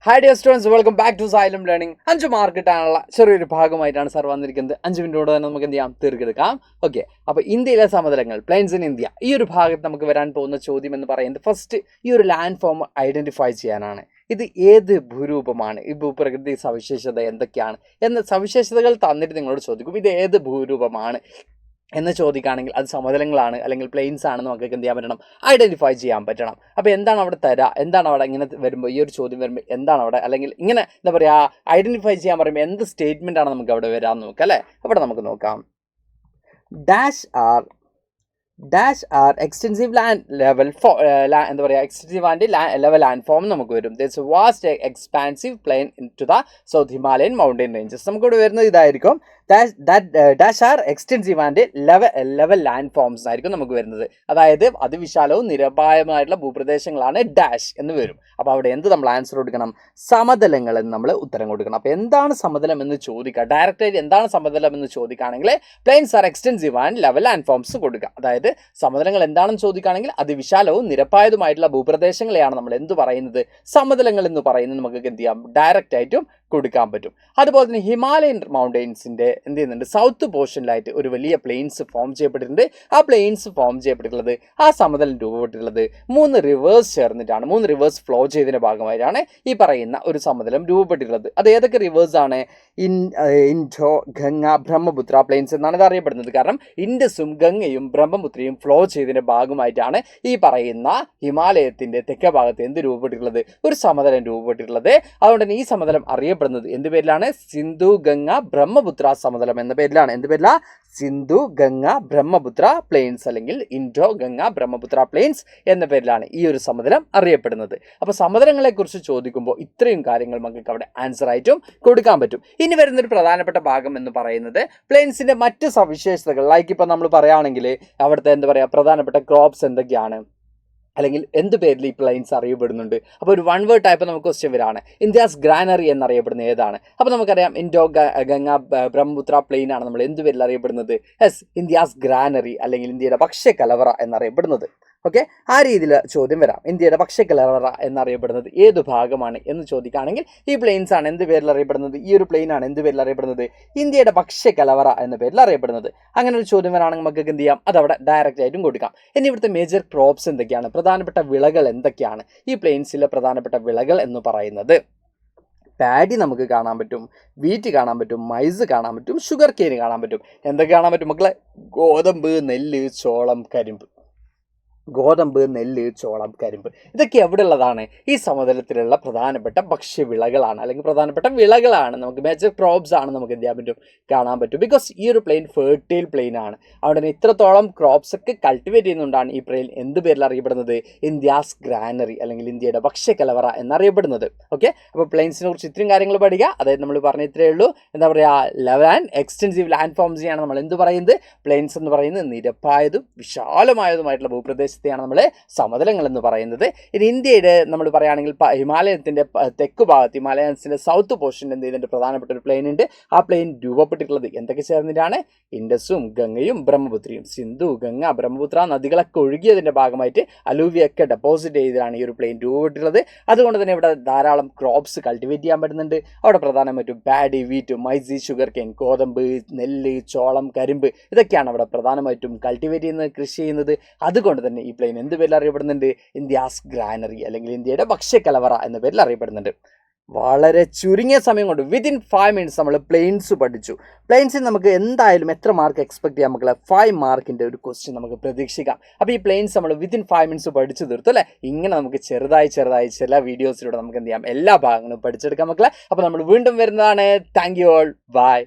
Hi dear students, welcome back to Xylem Learning. 5 mark കിട്ടാനുള്ള ചെറിയൊരു ഭാഗമായിട്ടാണ് സാർ വന്നിരിക്കുന്നത്. 5 മിനിറ്റോട് തന്നെ നമുക്ക് എന്ത് ചെയ്യാം, തീർക്കെടുക്കാം. ഓക്കെ, അപ്പോൾ ഇന്ത്യയിലെ സമതലങ്ങൾ, പ്ലെയിൻസ് ഇൻ ഇന്ത്യ, ഈ ഒരു ഭാഗത്ത് നമുക്ക് വരാൻ പോകുന്ന ചോദ്യം എന്ന് പറയുന്നത് ഫസ്റ്റ് ഈ ഒരു ലാൻഡ് ഫോം ഐഡന്റിഫൈ ചെയ്യാനാണ്. ഇത് ഏത് ഭൂരൂപമാണ്, ഈ ഭൂപ്രകൃതി സവിശേഷത എന്തൊക്കെയാണ് എന്ന സവിശേഷതകൾ തന്നിട്ട് നിങ്ങളോട് ചോദിക്കും. ഇത് ഏത് ഭൂരൂപമാണ് എന്ന് ചോദിക്കുകയാണെങ്കിൽ അത് സമതലങ്ങളാണ് അല്ലെങ്കിൽ പ്ലെയിൻസ് ആണെന്ന് നമുക്ക് എന്ത് ചെയ്യാൻ പറ്റണം, ഐഡന്റിഫൈ ചെയ്യാൻ പറ്റണം. അപ്പോൾ എന്താണ് അവിടെ എന്താണ് അവിടെ ഇങ്ങനെ വരുമ്പോൾ, ഈ ഒരു ചോദ്യം വരുമ്പോൾ എന്താണ് അവിടെ, അല്ലെങ്കിൽ ഇങ്ങനെ എന്താ പറയുക, ഐഡന്റിഫൈ ചെയ്യാൻ പറയുമ്പോൾ എന്ത് സ്റ്റേറ്റ്മെന്റ് ആണ് നമുക്ക് അവിടെ വരാമെന്ന് നോക്കാം അല്ലേ. അവിടെ നമുക്ക് നോക്കാം. Dash are extensive land level എന്താ പറയുക, extensive and level land form നമുക്ക് വരും. This vast expansive plain in to the south Himalayan mountain ranges. നമുക്കിവിടെ വരുന്നത് ഇതായിരിക്കും. Dash are extensive and level land forms ആയിരിക്കും നമുക്ക് വരുന്നത്. അതായത് അതിവിശാലവും നിരപായമായിട്ടുള്ള ഭൂപ്രദേശങ്ങളാണ് ഡാഷ് എന്ന് വരും. അപ്പോൾ അവിടെ എന്ത് നമ്മൾ ആൻസർ കൊടുക്കണം, സമതലങ്ങൾ എന്ന് നമ്മൾ ഉത്തരം കൊടുക്കണം. അപ്പോൾ എന്താണ് സമതലം എന്ന് ചോദിക്കുക, ഡയറക്റ്റായിട്ട് എന്താണ് സമതലം എന്ന് ചോദിക്കുകയാണെങ്കിൽ plains are extensive and level land forms കൊടുക്കുക. അതായത് സമതലങ്ങൾ എന്താണെന്ന് ചോദിക്കുകയാണെങ്കിൽ അതിവിശാലവും നിരപ്പായതുമായിട്ടുള്ള ഭൂപ്രദേശങ്ങളെയാണ് നമ്മൾ എന്ത് പറയുന്നത്, സമതലങ്ങൾ എന്ന് പറയുന്നത്. നമുക്ക് എന്ത് ചെയ്യാം, ഡയറക്റ്റ് ആയിട്ടും കൊടുക്കാൻ പറ്റും. അതുപോലെ തന്നെ ഹിമാലയൻ മൗണ്ടെയിൻസിന്റെ എന്ത് ചെയ്യുന്നുണ്ട്, സൗത്ത് പോർഷനിലായിട്ട് ഒരു വലിയ പ്ലെയിൻസ് ഫോം ചെയ്യപ്പെട്ടിട്ടുണ്ട്. ആ പ്ലെയിൻസ് ഫോം ചെയ്യപ്പെട്ടിട്ടുള്ളത്, ആ സമതലം രൂപപ്പെട്ടിട്ടുള്ളത് 3 റിവേഴ്സ് ചേർന്നിട്ടാണ്. 3 റിവേഴ്സ് ഫ്ലോ ചെയ്തതിന്റെ ഭാഗമായിട്ടാണ് ഈ പറയുന്ന ഒരു സമതലം രൂപപ്പെട്ടിട്ടുള്ളത്. അത് ഏതൊക്കെ റിവേഴ്സ് ആണ്? ഇൻഡോ, ഗംഗ, ബ്രഹ്മപുത്ര പ്ലെയിൻസ് എന്നാണ് ഇത് അറിയപ്പെടുന്നത്. കാരണം ഇൻഡസും ഗംഗയും ബ്രഹ്മപുത്രയും ഫ്ലോ ചെയ്തതിന്റെ ഭാഗമായിട്ടാണ് ഈ പറയുന്ന ഹിമാലയത്തിന്റെ തെക്കേ ഭാഗത്ത് എന്ത് രൂപപ്പെട്ടിട്ടുള്ളത്, ഒരു സമതലം രൂപപ്പെട്ടിട്ടുള്ളത്. അതുകൊണ്ട് തന്നെ ഈ സമതലം അറിയപ്പെടുന്നത് എന്ത് പേരിലാണ്? സിന്ധു ഗംഗ ബ്രഹ്മപുത്ര സമതലം എന്ന പേരിലാണ്. എന്ത് പേരില? സിന്ധു ഗംഗ ബ്രഹ്മപുത്ര പ്ലെയിൻസ് അല്ലെങ്കിൽ ഇൻഡോ ഗംഗ ബ്രഹ്മപുത്ര പ്ലെയിൻസ് എന്ന പേരിലാണ് ഈ ഒരു സമതലം അറിയപ്പെടുന്നത്. അപ്പോൾ സമതലങ്ങളെ കുറിച്ച് ചോദിക്കുമ്പോൾ ഇത്രയും കാര്യങ്ങൾ നമുക്ക് അവിടെ ആൻസർ ആയിട്ടും കൊടുക്കാൻ പറ്റും. ഇനി വരുന്നൊരു പ്രധാനപ്പെട്ട ഭാഗം എന്ന് പറയുന്നത് പ്ലെയിൻസിന്റെ മറ്റ് സവിശേഷതകൾ. ലൈക്ക് ഇപ്പം നമ്മൾ പറയുകയാണെങ്കിൽ അവിടുത്തെ എന്താ പറയുക, പ്രധാനപ്പെട്ട ക്രോപ്സ് എന്തൊക്കെയാണ്, അല്ലെങ്കിൽ എന്ത് പേരിൽ ഈ പ്ലെയിൻസ് അറിയപ്പെടുന്നുണ്ട്. അപ്പോൾ ഒരു 1 വേർഡ് ടൈപ്പ് നമുക്ക് ക്വസ്റ്റ്യൻ വരാണ്. ഇന്ത്യാസ് ഗ്രാനറി എന്നറിയപ്പെടുന്ന ഏതാണ്? അപ്പോൾ നമുക്കറിയാം ഇൻഡോ ഗംഗ ബ്രഹ്മപുത്ര പ്ലെയിൻ ആണ് നമ്മൾ എന്ത് പേരിൽ അറിയപ്പെടുന്നത്? യെസ്, ഇന്ത്യാസ് ഗ്രാനറി അല്ലെങ്കിൽ ഇന്ത്യയുടെ ഭക്ഷ്യക്കലവറ എന്നറിയപ്പെടുന്നത്. ഓക്കെ, ആ രീതിയിൽ ചോദ്യം വരാം. ഇന്ത്യയുടെ ഭക്ഷ്യക്കലവറ എന്നറിയപ്പെടുന്നത് ഏത് ഭാഗമാണ് എന്ന് ചോദിക്കുകയാണെങ്കിൽ ഈ പ്ലെയിൻസ് ആണ് എന്ത് പേരിൽ അറിയപ്പെടുന്നത്, ഈ ഒരു പ്ലെയിൻ ആണ് എന്ത് പേരിൽ അറിയപ്പെടുന്നത്, ഇന്ത്യയുടെ ഭക്ഷ്യക്കലവറ എന്ന പേരിൽ അറിയപ്പെടുന്നത്. അങ്ങനെ ഒരു ചോദ്യം വരാണെങ്കിൽ നമുക്ക് എന്ത് ചെയ്യാം, അതവിടെ ഡയറക്റ്റ് ആയിട്ടും കൊടുക്കാം. ഇനി ഇവിടുത്തെ മേജർ ക്രോപ്സ് എന്തൊക്കെയാണ്, പ്രധാനപ്പെട്ട വിളകൾ എന്തൊക്കെയാണ്? ഈ പ്ലെയിൻസിലെ പ്രധാനപ്പെട്ട വിളകൾ എന്ന് പറയുന്നത് പാഡി നമുക്ക് കാണാൻ പറ്റും, വീറ്റ് കാണാൻ പറ്റും, മൈസ് കാണാൻ പറ്റും, ഷുഗർ കെയിൻ കാണാൻ പറ്റും. എന്തൊക്കെ കാണാൻ പറ്റും മക്കളെ? ഗോതമ്പ്, നെല്ല്, ചോളം, കരിമ്പ്. ഗോതമ്പ്, നെല്ല്, ചോളം, കരിമ്പ്, ഇതൊക്കെ എവിടെ ഉള്ളതാണ്? ഈ സമതലത്തിലുള്ള പ്രധാനപ്പെട്ട ഭക്ഷ്യവിളകളാണ് അല്ലെങ്കിൽ പ്രധാനപ്പെട്ട വിളകളാണ്. നമുക്ക് മേജർ ക്രോപ്സ് ആണ് നമുക്ക് എന്ത് ചെയ്യാൻ പറ്റും, കാണാൻ പറ്റും. ബിക്കോസ് ഈ ഒരു പ്ലെയിൻ ഫെർട്ടൈൽ പ്ലെയിൻ ആണ്. അവിടെ തന്നെ ഇത്രത്തോളം ക്രോപ്സ് ഒക്കെ കൾട്ടിവേറ്റ് ചെയ്യുന്നതുകൊണ്ടാണ് ഈ പ്ലെയിൻ എന്ത് പേരിൽ അറിയപ്പെടുന്നത്, ഇന്ത്യാസ് ഗ്രാനറി അല്ലെങ്കിൽ ഇന്ത്യയുടെ ഭക്ഷ്യക്കലവറ എന്നറിയപ്പെടുന്നത്. ഓക്കെ, അപ്പോൾ പ്ലെയിൻസിനെ കുറിച്ച് ഇത്രയും കാര്യങ്ങൾ പഠിക്കുക. അതായത് നമ്മൾ പറഞ്ഞ ഇത്രയേ ഉള്ളൂ. എന്താ പറയുക, ലെവൽ ആൻഡ് എക്സ്റ്റെൻസീവ് ലാൻഡ് ഫോംസിനെയാണ് നമ്മൾ എന്ത് പറയുന്നത്, പ്ലെയിൻസ് എന്ന് പറയുന്നത് നിരപ്പായതും വിശാലമായതുമായിട്ടുള്ള ഭൂപ്രദേശ ാണ് നമ്മൾ സമതലങ്ങൾ എന്ന് പറയുന്നത്. ഇനി ഇന്ത്യയുടെ നമ്മൾ പറയുകയാണെങ്കിൽ ഹിമാലയത്തിന്റെ തെക്ക് ഭാഗത്ത്, ഹിമാലയൻസിന്റെ സൗത്ത് പോർഷനിൽ എന്ത് ചെയ്തിട്ട് പ്രധാനപ്പെട്ട ഒരു പ്ലെയിൻ ഉണ്ട്. ആ പ്ലെയിൻ രൂപപ്പെട്ടിട്ടുള്ളത് എന്തൊക്കെ ചേർന്നിട്ടാണ്? ഇൻഡസും ഗംഗയും ബ്രഹ്മപുത്രയും. സിന്ധു ഗംഗ ബ്രഹ്മപുത്ര നദികളൊക്കെ ഒഴുകിയതിന്റെ ഭാഗമായിട്ട് അലൂവിയൊക്കെ ഡെപ്പോസിറ്റ് ചെയ്താണ് ഈ ഒരു പ്ലെയിൻ രൂപപ്പെട്ടിട്ടുള്ളത്. അതുകൊണ്ട് തന്നെ ഇവിടെ ധാരാളം ക്രോപ്സ് കൾട്ടിവേറ്റ് ചെയ്യാൻ പറ്റുന്നുണ്ട്. അവിടെ പ്രധാനമായിട്ടും പാഡി, വീറ്റ്, മൈസി, ഷുഗർ കെയിൻ, ഗോതമ്പ്, നെല്ല്, ചോളം, കരിമ്പ്, ഇതൊക്കെയാണ് അവിടെ പ്രധാനമായിട്ടും കൾട്ടിവേറ്റ് ചെയ്യുന്നത്, കൃഷി ചെയ്യുന്നത്. അതുകൊണ്ട് തന്നെ ഈ പ്ലെയിൻ എന്ത് പേരിൽ അറിയപ്പെടുന്നുണ്ട്? ഇന്ത്യാസ് ഗ്രാനറി അല്ലെങ്കിൽ ഇന്ത്യയുടെ ഭക്ഷ്യക്കലവറ എന്ന പേരിൽ അറിയപ്പെടുന്നുണ്ട്. വളരെ ചുരുങ്ങിയ സമയം കൊണ്ട് വിത്തിൻ 5 മിനിറ്റ്സ് നമ്മൾ പ്ലെയിൻസ് പഠിച്ചു. പ്ലെയിൻസിൽ നമുക്ക് എന്തായാലും എത്ര മാർക്ക് എക്സ്പെക്ട് ചെയ്യാം മക്കളെ? 5 മാർക്കിൻ്റെ ഒരു ക്വസ്റ്റ്യൻ നമുക്ക് പ്രതീക്ഷിക്കാം. അപ്പോൾ ഈ പ്ലെയിൻസ് നമ്മൾ വിത്തിൻ 5 മിനിറ്റ്സ് പഠിച്ചു തീർത്തു അല്ലേ? ഇങ്ങനെ നമുക്ക് ചെറുതായി ചില വീഡിയോസിലൂടെ നമുക്ക് എന്ത് ചെയ്യാം, എല്ലാ ഭാഗങ്ങളും പഠിച്ചെടുക്കാം മക്കളെ. അപ്പോൾ നമ്മൾ വീണ്ടും വരുന്നതാണ്. Thank you all, by.